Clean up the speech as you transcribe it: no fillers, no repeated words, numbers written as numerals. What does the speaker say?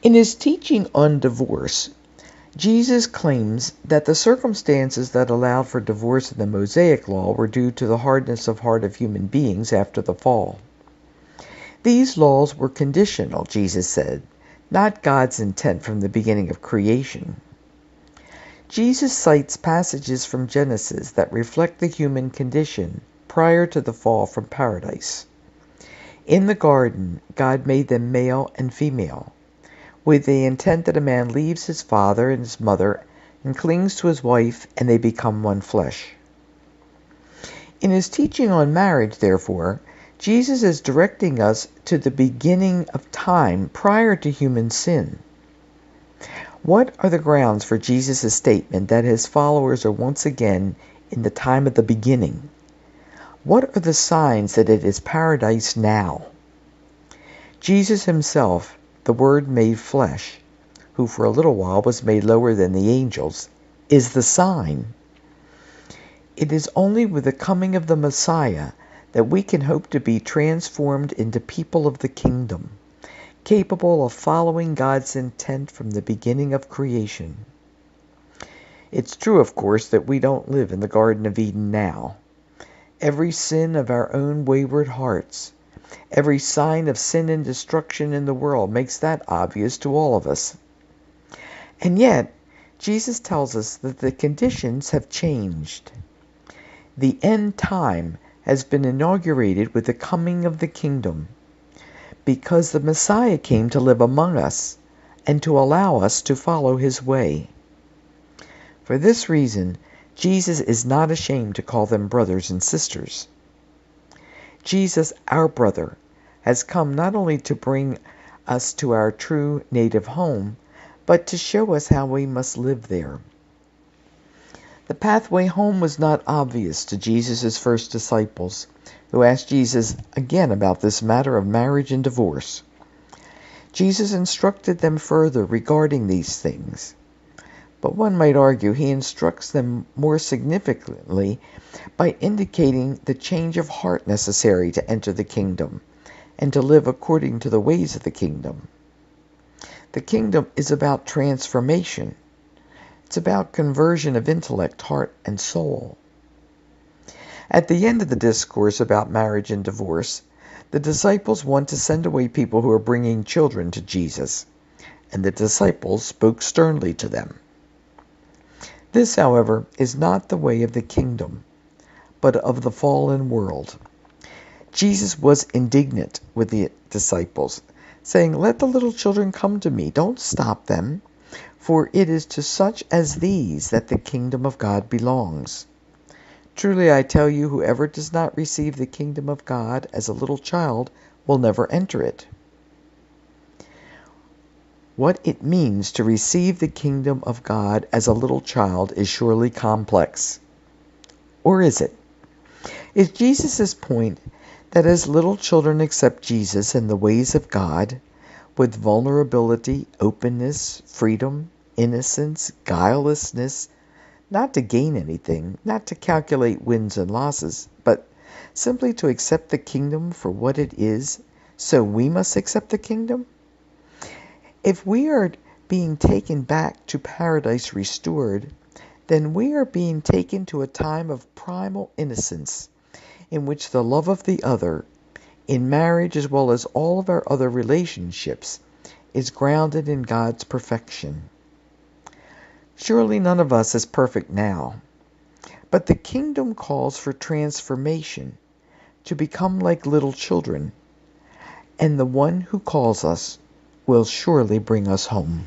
In his teaching on divorce, Jesus claims that the circumstances that allowed for divorce in the Mosaic Law were due to the hardness of heart of human beings after the fall. These laws were conditional, Jesus said, not God's intent from the beginning of creation. Jesus cites passages from Genesis that reflect the human condition prior to the fall from paradise. In the garden, God made them male and female, with the intent that a man leaves his father and his mother and clings to his wife, and they become one flesh. In his teaching on marriage, therefore, Jesus is directing us to the beginning of time prior to human sin. What are the grounds for Jesus' statement that his followers are once again in the time of the beginning? What are the signs that it is paradise now? Jesus himself, the Word made flesh, who for a little while was made lower than the angels, is the sign. It is only with the coming of the Messiah that we can hope to be transformed into people of the kingdom, capable of following God's intent from the beginning of creation. It's true, of course, that we don't live in the Garden of Eden now. Every sin of our own wayward hearts, every sign of sin and destruction in the world makes that obvious to all of us. And yet, Jesus tells us that the conditions have changed. The end time has been inaugurated with the coming of the kingdom, because the Messiah came to live among us and to allow us to follow his way. For this reason, Jesus is not ashamed to call them brothers and sisters. Jesus, our brother, has come not only to bring us to our true native home, but to show us how we must live there. The pathway home was not obvious to Jesus' first disciples, who asked Jesus again about this matter of marriage and divorce. Jesus instructed them further regarding these things. But one might argue he instructs them more significantly by indicating the change of heart necessary to enter the kingdom and to live according to the ways of the kingdom. The kingdom is about transformation. It's about conversion of intellect, heart, and soul. At the end of the discourse about marriage and divorce, the disciples want to send away people who are bringing children to Jesus, and the disciples spoke sternly to them. This, however, is not the way of the kingdom, but of the fallen world. Jesus was indignant with the disciples, saying, "Let the little children come to me. Don't stop them, for it is to such as these that the kingdom of God belongs. Truly I tell you, whoever does not receive the kingdom of God as a little child will never enter it." What it means to receive the kingdom of God as a little child is surely complex. Or is it? Is Jesus' point that as little children accept Jesus and the ways of God with vulnerability, openness, freedom, innocence, guilelessness, not to gain anything, not to calculate wins and losses, but simply to accept the kingdom for what it is, so we must accept the kingdom? If we are being taken back to paradise restored, then we are being taken to a time of primal innocence, in which the love of the other, in marriage as well as all of our other relationships, is grounded in God's perfection. Surely none of us is perfect now, but the kingdom calls for transformation, to become like little children, and the one who calls us will surely bring us home.